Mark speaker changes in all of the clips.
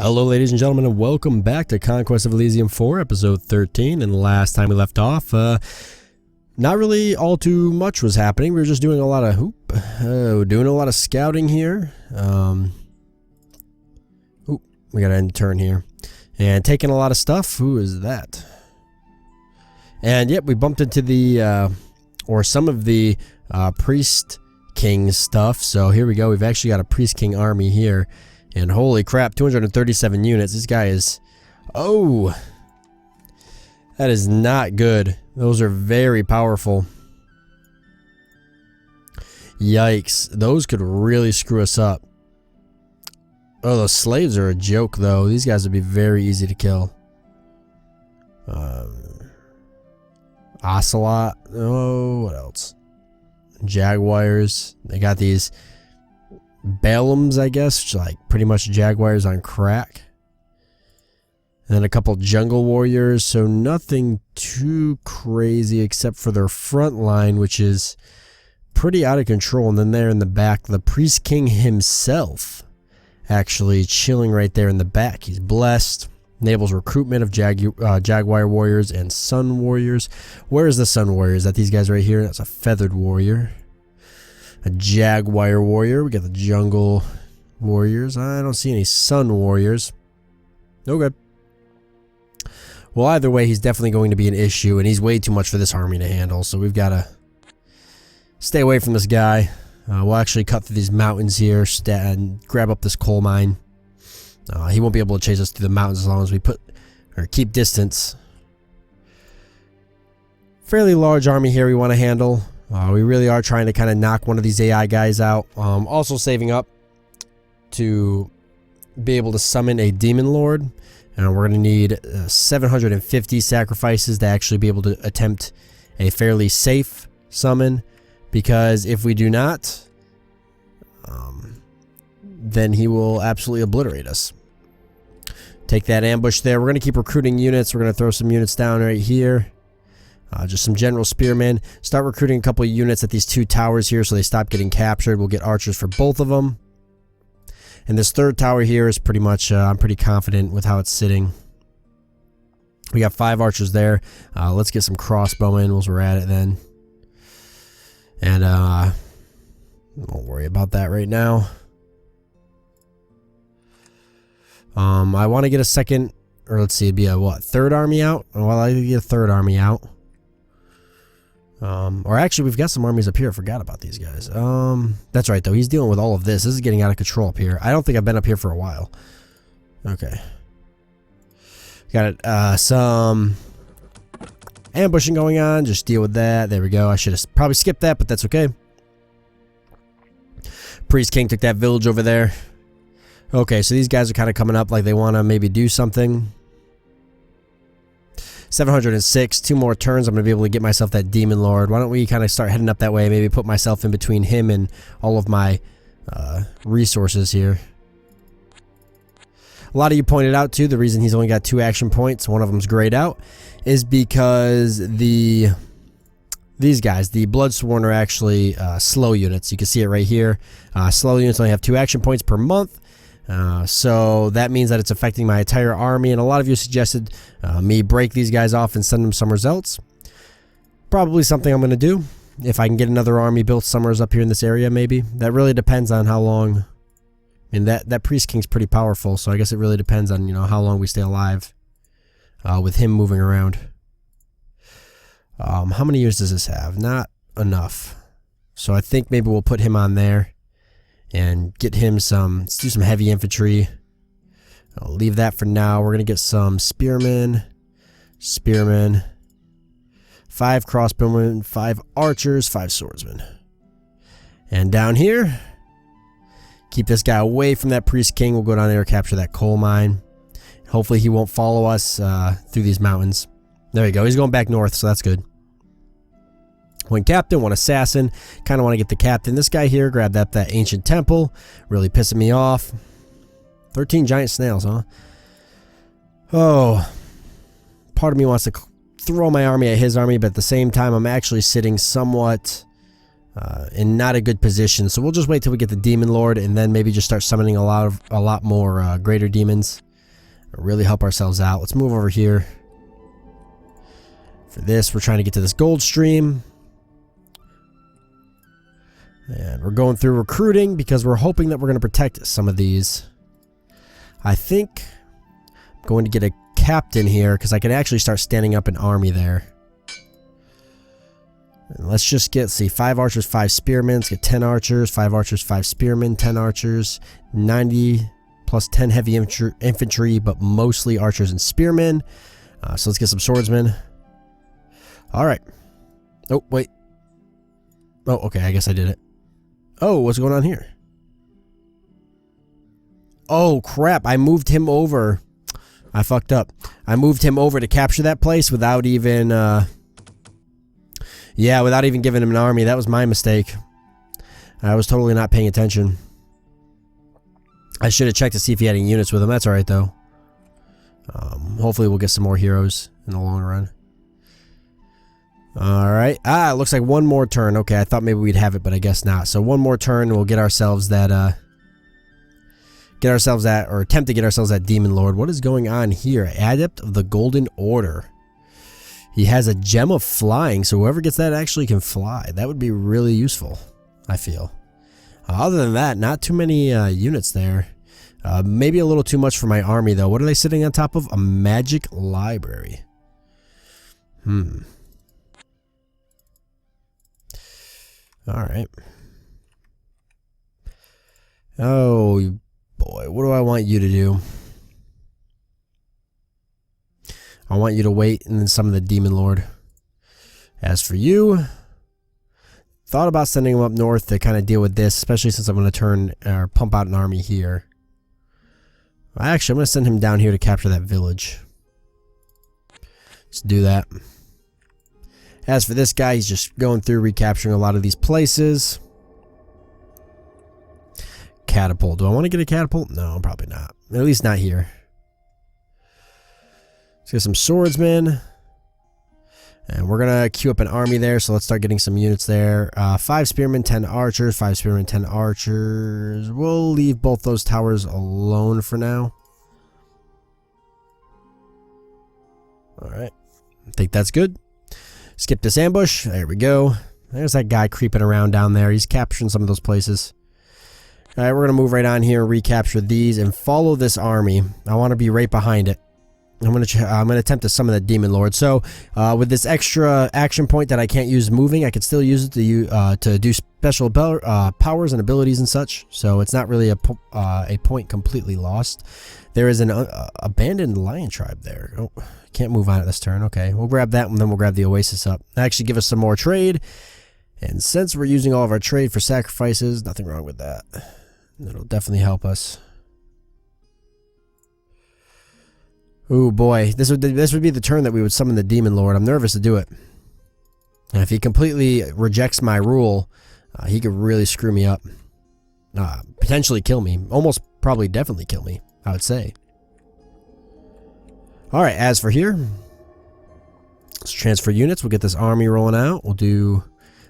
Speaker 1: Hello ladies and gentlemen, and welcome back to Conquest of Elysium 4, episode 13, and the last time we left off, not really all too much was happening. We were just doing a lot of scouting here. We gotta end turn here. And taking a lot of stuff. Who is that? And yep, we bumped into the, or some of the, Priest King stuff. So here we go, we've actually got a Priest King army here. And holy crap, 237 units. This guy is... Oh! That is not good. Those are very powerful. Yikes. Those could really screw us up. Oh, those slaves are a joke, though. These guys would be very easy to kill. Ocelot. Oh, what else? Jaguars. They got these... Balaams, I guess, which like pretty much Jaguars on crack. And then a couple jungle warriors, so nothing too crazy except for their front line, which is pretty out of control. And then there in the back, the Priest King himself actually chilling right there in the back. He's blessed. Enables recruitment of Jaguar warriors and Sun warriors. Where is the Sun warrior? Is that these guys right here? That's a feathered warrior. A Jaguar warrior. We got the jungle warriors. I don't see any Sun warriors. Okay. Well, either way, he's definitely going to be an issue, and he's way too much for this army to handle, so we've got to stay away from this guy. We'll actually cut through these mountains here and grab up this coal mine. He won't be able to chase us through the mountains as long as we keep distance. Fairly large army here we want to handle. We really are trying to kind of knock one of these AI guys out. Also saving up to be able to summon a demon lord. And we're going to need 750 sacrifices to actually be able to attempt a fairly safe summon. Because if we do not, then he will absolutely obliterate us. Take that ambush there. We're going to keep recruiting units. We're going to throw some units down right here. Just some general spearmen. Start recruiting a couple of units at these two towers here so they stop getting captured. We'll get archers for both of them. And this third tower here is pretty much, I'm pretty confident with how it's sitting. We got 5 archers there. Let's get some crossbowmen while we're at it then. And don't worry about that right now. I want to get a second, or let's see, it'd be a what, third army out? Well, I get a third army out. Or actually, we've got some armies up here. I forgot about these guys. That's right, though. He's dealing with all of this. This is getting out of control up here. I don't think I've been up here for a while. Okay. Got some ambushing going on. Just deal with that. There we go. I should have probably skipped that, but that's okay. Priest King took that village over there. Okay, so these guys are kind of coming up like they want to maybe do something. 706, 2 more turns, I'm going to be able to get myself that Demon Lord. Why don't we kind of start heading up that way, maybe put myself in between him and all of my resources here. A lot of you pointed out, too, the reason he's only got 2 action points, one of them's grayed out, is because these guys, the Bloodsworn, are actually slow units. You can see it right here. Slow units only have 2 action points per month. So that means that it's affecting my entire army, and a lot of you suggested me break these guys off and send them somewhere else. Probably something I'm going to do. If I can get another army built somewhere up here in this area, maybe. That really depends on how long. I mean, that Priest King's pretty powerful, so I guess it really depends on, you know, how long we stay alive with him moving around. How many years does this have? Not enough. So I think maybe we'll put him on there. And get him let's do some heavy infantry. I'll leave that for now. We're going to get some spearmen. 5 crossbowmen, 5 archers, 5 swordsmen. And down here, keep this guy away from that Priest King. We'll go down there and capture that coal mine. Hopefully he won't follow us through these mountains. There you go. He's going back north, so that's good. One captain, one assassin. Kind of want to get the captain. This guy here grabbed that ancient temple. Really pissing me off. 13 giant snails, huh? Oh. Part of me wants to throw my army at his army, but at the same time, I'm actually sitting somewhat in not a good position. So we'll just wait till we get the Demon Lord, and then maybe just start summoning a lot more greater demons. Really help ourselves out. Let's move over here. For this, we're trying to get to this gold stream. And we're going through recruiting because we're hoping that we're going to protect some of these. I think I'm going to get a captain here because I can actually start standing up an army there. And let's just get, see, 5 archers, 5 spearmen. Let's get 10 archers, 5 archers, 5 spearmen, 10 archers, 90 plus 10 heavy infantry, but mostly archers and spearmen. So let's get some swordsmen. Alright. Oh, wait. Oh, okay, I guess I did it. Oh, what's going on here? Oh, crap, I moved him over. I fucked up. I moved him over to capture that place without even, yeah, without even giving him an army. That was my mistake. I was totally not paying attention. I should have checked to see if he had any units with him. That's alright, though. Hopefully we'll get some more heroes in the long run. Alright. Ah, it looks like one more turn. Okay, I thought maybe we'd have it, but I guess not. So one more turn and we'll get ourselves that, or attempt to get ourselves that Demon Lord. What is going on here? Adept of the Golden Order. He has a gem of flying, so whoever gets that actually can fly. That would be really useful, I feel. Other than that, not too many units there. Maybe a little too much for my army, though. What are they sitting on top of? A magic library. Alright. Oh, boy. What do I want you to do? I want you to wait and then summon the Demon Lord. As for you, thought about sending him up north to kind of deal with this, especially since I'm going to turn or pump out an army here. Actually, I'm going to send him down here to capture that village. Let's do that. As for this guy, he's just going through recapturing a lot of these places. Catapult. Do I want to get a catapult? No, probably not. At least not here. Let's get some swordsmen. And we're going to queue up an army there, so let's start getting some units there. 5 spearmen, 10 archers. 5 spearmen, 10 archers. We'll leave both those towers alone for now. Alright. I think that's good. Skip this ambush. There we go. There's that guy creeping around down there. He's capturing some of those places. Alright, we're going to move right on here and recapture these and follow this army. I want to be right behind it. I'm gonna attempt to summon the Demon Lord. So with this extra action point that I can't use moving, I can still use it to do special powers and abilities and such. So it's not really a point completely lost. There is an abandoned lion tribe there. Oh, can't move on it this turn. Okay, we'll grab that and then we'll grab the oasis up. Actually, give us some more trade. And since we're using all of our trade for sacrifices, nothing wrong with that. It'll definitely help us. Oh boy, this would be the turn that we would summon the Demon Lord. I'm nervous to do it. And if he completely rejects my rule, he could really screw me up. Potentially kill me. Almost probably definitely kill me, I would say. Alright, as for here, let's transfer units. We'll get this army rolling out. We'll do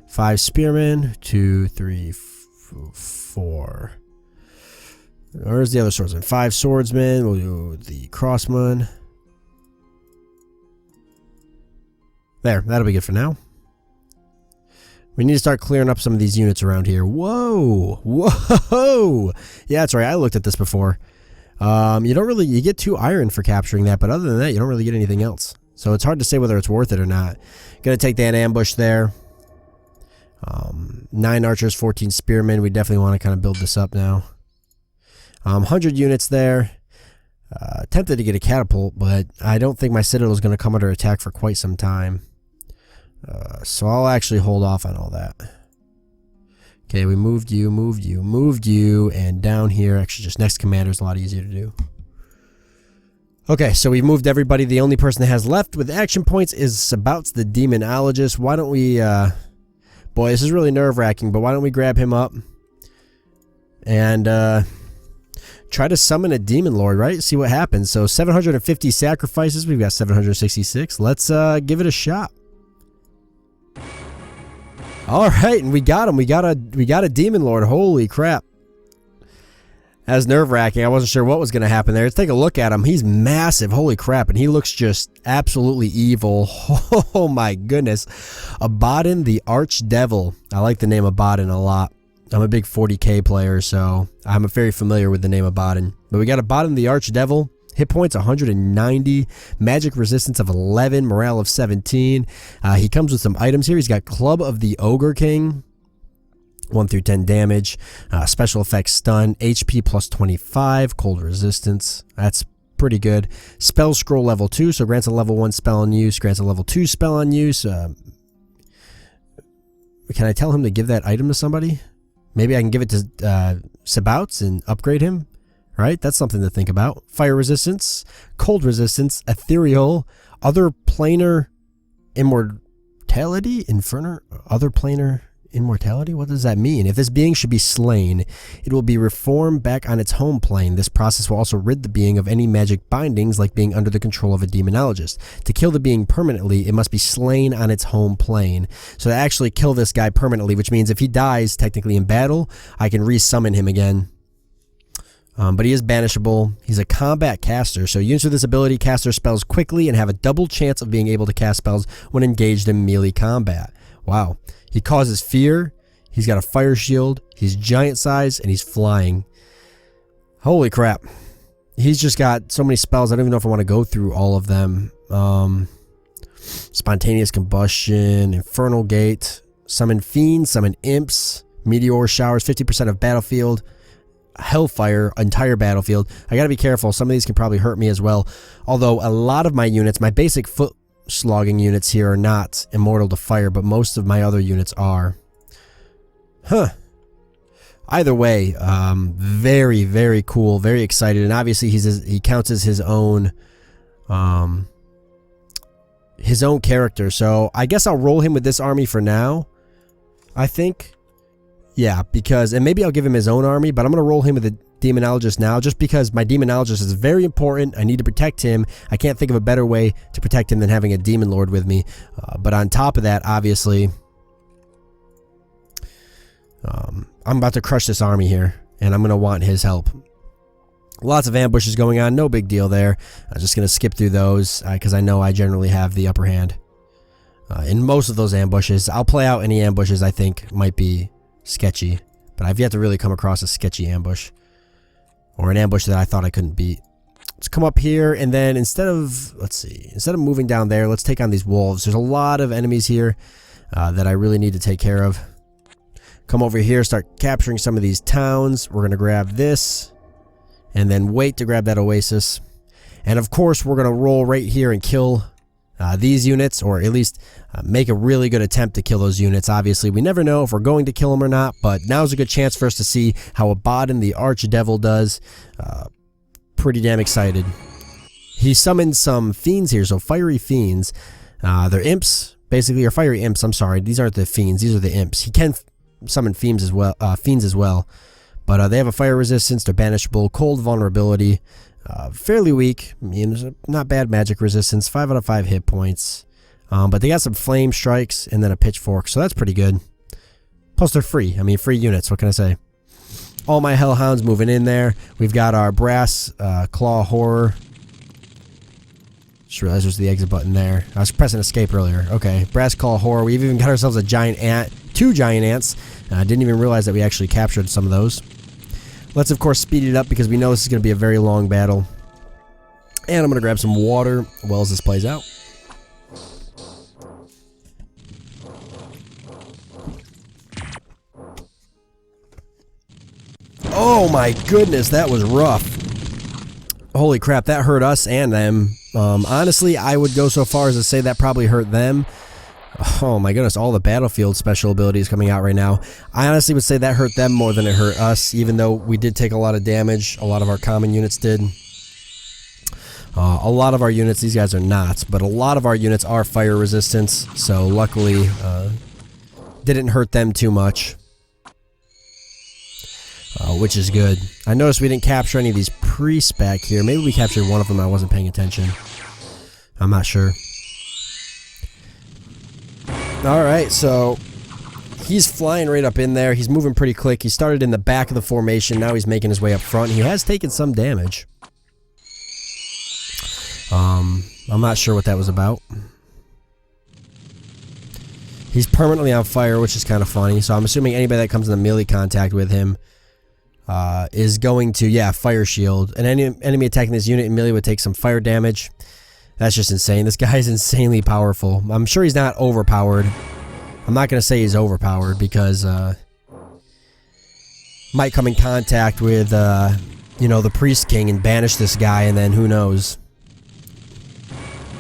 Speaker 1: 5 spearmen, 2, 3, 4. Where's the other swordsman? 5 swordsmen. We'll do the crossman. There, that'll be good for now. We need to start clearing up some of these units around here. Whoa! Whoa! Yeah, that's right. I looked at this before. You get 2 iron for capturing that, but other than that, you don't really get anything else. So it's hard to say whether it's worth it or not. Gonna take that ambush there. 9 archers, 14 spearmen. We definitely want to kind of build this up now. 100 units there. Tempted to get a catapult, but I don't think my citadel is going to come under attack for quite some time. So I'll actually hold off on all that. Okay, we moved you, and down here, actually just next commander is a lot easier to do. Okay, so we've moved everybody. The only person that has left with action points is Sabouts the demonologist. Why don't we, boy, this is really nerve-wracking, but why don't we grab him up and, try to summon a Demon Lord, right? See what happens. So 750 sacrifices. We've got 766. Let's give it a shot. All right, and we got him. We got a Demon Lord. Holy crap! That was nerve-wracking. I wasn't sure what was going to happen there. Let's take a look at him. He's massive. Holy crap. And he looks just absolutely evil. Oh my goodness. Abaddon the Archdevil. I like the name Abaddon a lot. I'm a big 40k player, so I'm very familiar with the name Abaddon. But we got Abaddon the Archdevil. Hit points 190, magic resistance of 11, morale of 17. He comes with some items here. He's got Club of the Ogre King, 1 through 10 damage, special effects stun, HP plus 25, cold resistance. That's pretty good. Spell scroll level 2, so grants a level 1 spell on use, grants a level 2 spell on use. Can I tell him to give that item to somebody? Maybe I can give it to Sabouts and upgrade him. Right, that's something to think about. Fire resistance, cold resistance, ethereal, other planar immortality, other planar immortality. What does that mean? If this being should be slain, it will be reformed back on its home plane. This process will also rid the being of any magic bindings, like being under the control of a demonologist. To kill the being permanently, it must be slain on its home plane. So to actually kill this guy permanently, which means if he dies technically in battle, I can resummon him again. But he is banishable. He's a combat caster, so units with this ability cast their spells quickly and have a double chance of being able to cast spells when engaged in melee combat. Wow. He causes fear. He's got a fire shield. He's giant size, and he's flying. Holy crap. He's just got so many spells. I don't even know if I want to go through all of them. Spontaneous combustion, infernal gate, summon fiends, summon imps, meteor showers, 50% of battlefield, hellfire, entire battlefield. I gotta be careful. Some of these can probably hurt me as well. Although a lot of my units, my basic foot slogging units here are not immortal to fire, but most of my other units are. Huh. Either way, very, very cool, very excited, and obviously he counts as his own character. So I guess I'll roll him with this army for now. I think. Yeah, because, and maybe I'll give him his own army, but I'm going to roll him with the demonologist now, just because my demonologist is very important. I need to protect him. I can't think of a better way to protect him than having a demon lord with me. But on top of that, obviously, I'm about to crush this army here, and I'm going to want his help. Lots of ambushes going on, no big deal there. I'm just going to skip through those, because I know I generally have the upper hand in most of those ambushes. I'll play out any ambushes I think might be sketchy, but I've yet to really come across a sketchy ambush or an ambush that I thought I couldn't beat. Let's come up here, and then instead of moving down there, let's take on these wolves. There's a lot of enemies here that I really need to take care of. Come over here, start capturing some of these towns. We're going to grab this and then wait to grab that oasis, and of course we're going to roll right here and kill these units, or at least make a really good attempt to kill those units. Obviously, we never know if we're going to kill them or not, but now's a good chance for us to see how Abaddon the Archdevil does. Pretty damn excited. He summoned some fiends here, so fiery fiends. They're imps, basically, or fiery imps, I'm sorry. These aren't the fiends, these are the imps. He can summon fiends as well, but they have a fire resistance, they're banishable, cold vulnerability. Fairly weak, not bad magic resistance, 5 out of 5 hit points. But they got some flame strikes and then a pitchfork, so that's pretty good. Plus they're free. I mean, free units, what can I say? All my hellhounds moving in there. We've got our brass claw horror. Just realized there's the exit button there. I was pressing escape earlier. Okay, brass claw horror. We've even got ourselves a giant ant, 2 giant ants. I didn't even realize that we actually captured some of those. Let's, of course, speed it up because we know this is going to be a very long battle. And I'm going to grab some water while this plays out. Oh my goodness, that was rough. Holy crap, that hurt us and them. Honestly, I would go so far as to say that probably hurt them. Oh my goodness, all the battlefield special abilities coming out right now. I honestly would say that hurt them more than it hurt us, even though we did take a lot of damage. A lot of our common units did. A lot of our units, these guys are not, but a lot of our units are fire resistance, so luckily didn't hurt them too much. Which is good. I noticed we didn't capture any of these priests back here. Maybe we captured one of them, I wasn't paying attention. I'm not sure. Alright, so he's flying right up in there. He's moving pretty quick. He started in the back of the formation. Now he's making his way up front. He has taken some damage. I'm not sure what that was about. He's permanently on fire, which is kind of funny. So I'm assuming anybody that comes in melee contact with him is going to, yeah, fire shield. And any enemy attacking this unit in melee would take some fire damage. That's just insane. This guy is insanely powerful. I'm sure he's not overpowered. I'm not going to say he's overpowered because might come in contact with, you know, the Priest King and banish this guy, and then who knows.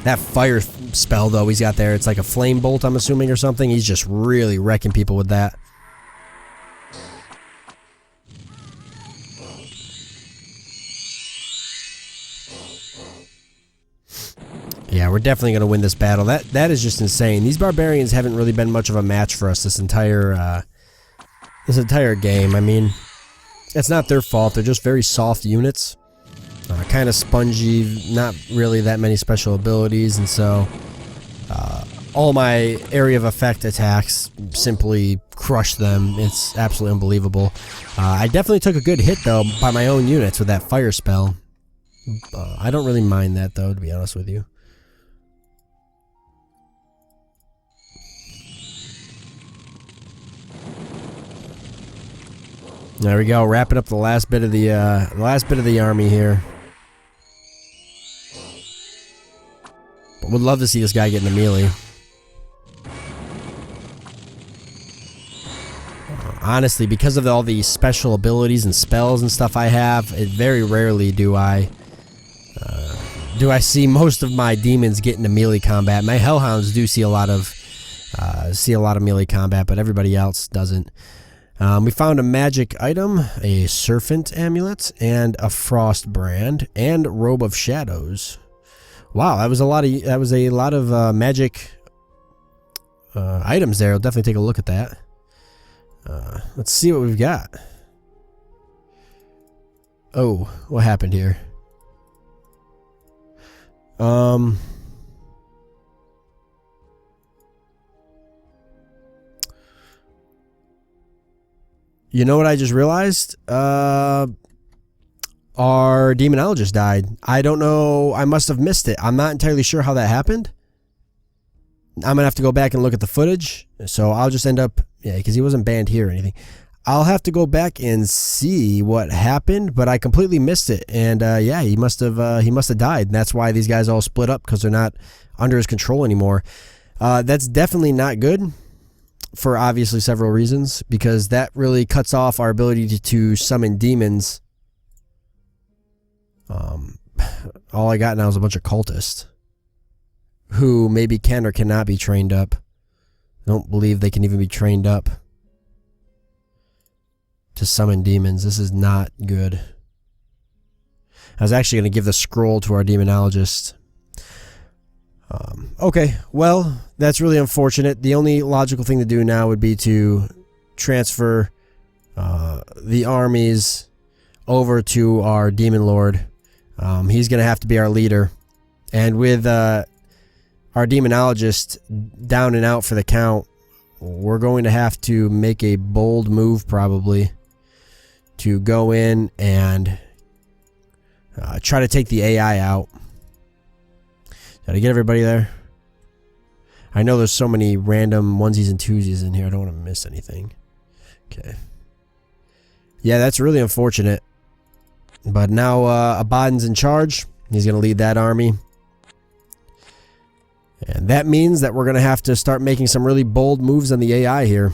Speaker 1: That fire spell, though, he's got there, it's like a flame bolt, I'm assuming, or something. He's just really wrecking people with that. Yeah, we're definitely going to win this battle. That is just insane. These barbarians haven't really been much of a match for us this entire game. I mean, it's not their fault. They're just very soft units. Kind of spongy, not really that many special abilities, and so all my area of effect attacks simply crush them. It's absolutely unbelievable. I definitely took a good hit, though, by my own units with that fire spell. I don't really mind that, though, to be honest with you. There we go, wrapping up the last bit of the army here. But would love to see this guy get in the melee. Honestly, because of all the special abilities and spells and stuff I have, very rarely do I see most of my demons get into melee combat. My hellhounds do see a lot of melee combat, but everybody else doesn't. We found a magic item, a serpent amulet, and a frost brand, and robe of shadows. Wow, that was a lot of magic items there. I'll definitely take a look at that. Let's see what we've got. Oh, what happened here? You know what I just realized? Our demonologist died. I don't know. I must have missed it. I'm not entirely sure how that happened. I'm going to have to go back and look at the footage. So I'll just end up... Yeah, because he wasn't banned here or anything. I'll have to go back and see what happened, but I completely missed it. And yeah, he must have died. And that's why these guys all split up, because they're not under his control anymore. That's definitely not good, for obviously several reasons, because that really cuts off our ability to summon demons. All I got now is a bunch of cultists who maybe can or cannot be trained up. I don't believe they can even be trained up to summon demons. This is not good. I was actually going to give the scroll to our demonologist. Okay, well, that's really unfortunate. The only logical thing to do now would be to transfer the armies over to our demon lord. He's going to have to be our leader. And with our demonologist down and out for the count, we're going to have to make a bold move probably to go in and try to take the AI out. Did I get everybody there? I know there's so many random onesies and twosies in here. I don't want to miss anything. Okay. Yeah, that's really unfortunate. But now Abaddon's in charge. He's going to lead that army. And that means that we're going to have to start making some really bold moves on the AI here.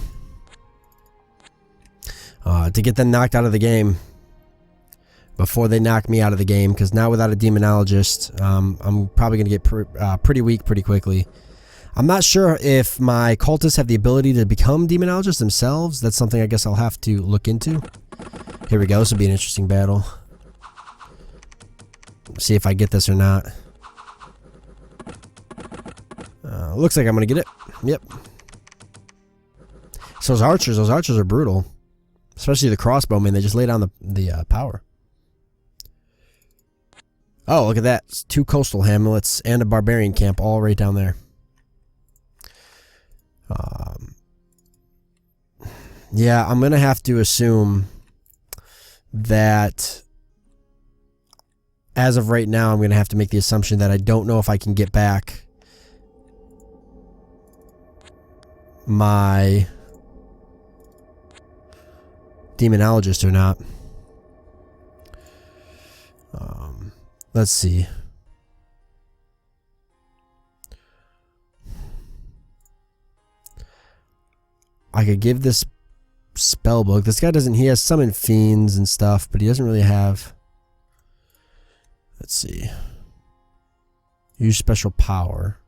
Speaker 1: To get them knocked out of the game. Before they knock me out of the game. Because now without a demonologist, I'm probably going to get pretty weak pretty quickly. I'm not sure if my cultists have the ability to become demonologists themselves. That's something I guess I'll have to look into. Here we go. This will be an interesting battle. See if I get this or not. Looks like I'm going to get it. Yep. So those archers are brutal. Especially the crossbowmen. They just lay down the power. Oh, look at that. It's 2 coastal hamlets and a barbarian camp all right down there. Yeah, I'm going to have to assume that as of right now, I'm going to have to make the assumption that I don't know if I can get back my demonologist or not. Let's see. I could give this spell book. This guy doesn't, he has summon fiends and stuff, but he doesn't really have, let's see. Use special power.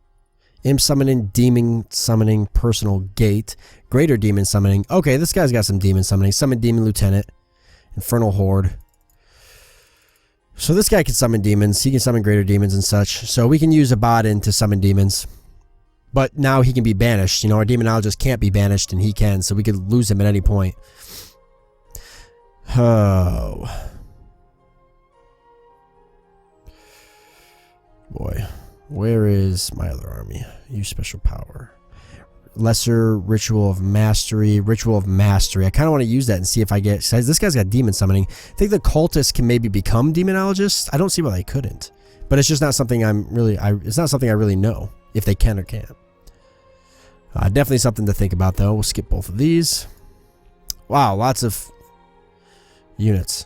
Speaker 1: Imp summoning, demon summoning, personal gate, greater demon summoning. Okay, this guy's got some demon summoning. Summon demon lieutenant, infernal horde. So this guy can summon demons. He can summon greater demons and such. So we can use Abaddon to summon demons. But now he can be banished. You know, our demonologist can't be banished and he can. So we could lose him at any point. Oh. Boy. Where is my other army? Use special power. Lesser ritual of mastery. Ritual of mastery. I kind of want to use that and see if I get... This guy's got demon summoning. I think the cultists can maybe become demonologists. I don't see why they couldn't. But it's just not something I'm really... it's not something I really know if they can or can't. Definitely something to think about though. We'll skip both of these. Wow, lots of units.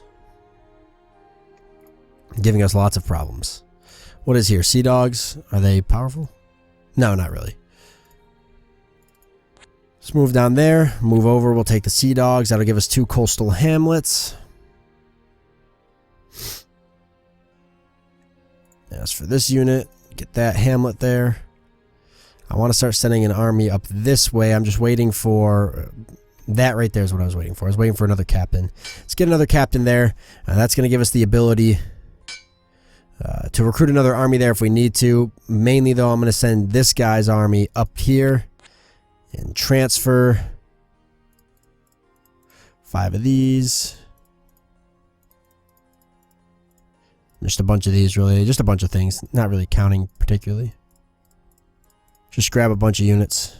Speaker 1: Giving us lots of problems. What is here? Sea dogs? Are they powerful? No, not really. Let's move down there. Move over. We'll take the sea dogs. That'll give us 2 coastal hamlets. As for this unit, get that hamlet there. I want to start sending an army up this way. I'm just waiting for... that right there is what I was waiting for. I was waiting for another captain. Let's get another captain there. That's going to give us the ability to recruit another army there if we need to. Mainly, though, I'm going to send this guy's army up here and transfer 5 of these. Just a bunch of these, really. Just a bunch of things. Not really counting particularly. Just grab a bunch of units.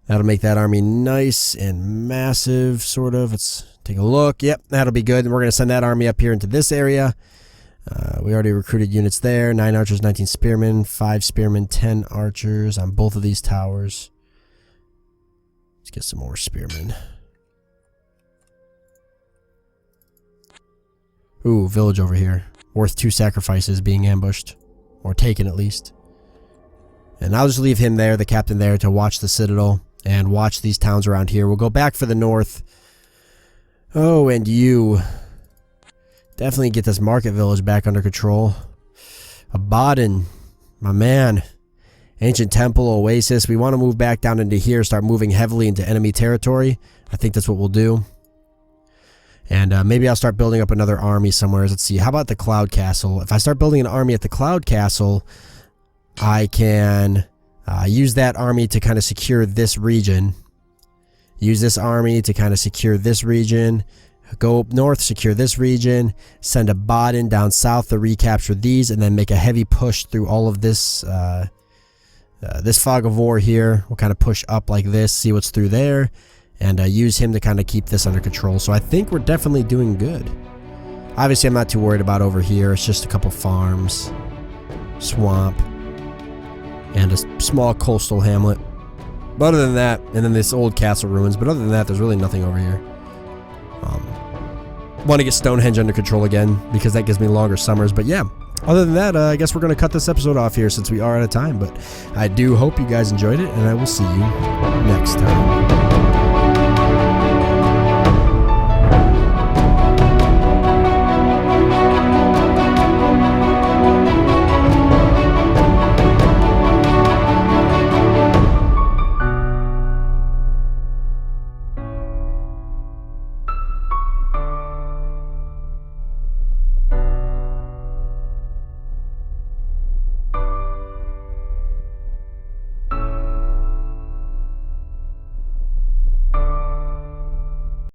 Speaker 1: That'll make that army nice and massive, sort of. Let's take a look. Yep, that'll be good. And we're going to send that army up here into this area. We already recruited units there. 9 archers, 19 spearmen, 5 spearmen, 10 archers on both of these towers. Let's get some more spearmen. Ooh, village over here. Worth 2 sacrifices being ambushed. Or taken, at least. And I'll just leave him there, the captain there, to watch the citadel. And watch these towns around here. We'll go back for the north. Oh, and you... definitely get this market village back under control. Abaddon, my man. Ancient temple, oasis. We want to move back down into here, start moving heavily into enemy territory. I think that's what we'll do. And maybe I'll start building up another army somewhere. Let's see. How about the Cloud Castle? If I start building an army at the Cloud Castle, I can use that army to kind of secure this region. Use this army to kind of secure this region. Go up north, secure this region. Send Abaddon down south to recapture these, and then make a heavy push through all of this. This fog of war here. We'll kind of push up like this, see what's through there. And use him to kind of keep this under control. So I think we're definitely doing good. Obviously, I'm not too worried about over here. It's just a couple farms, swamp, and a small coastal hamlet. But other than that, and then this old castle ruins. But other than that, there's really nothing over here. Want to get Stonehenge under control again because that gives me longer summers. But yeah, other than that, I guess we're going to cut this episode off here since we are out of time. But I do hope you guys enjoyed it, and I will see you next time.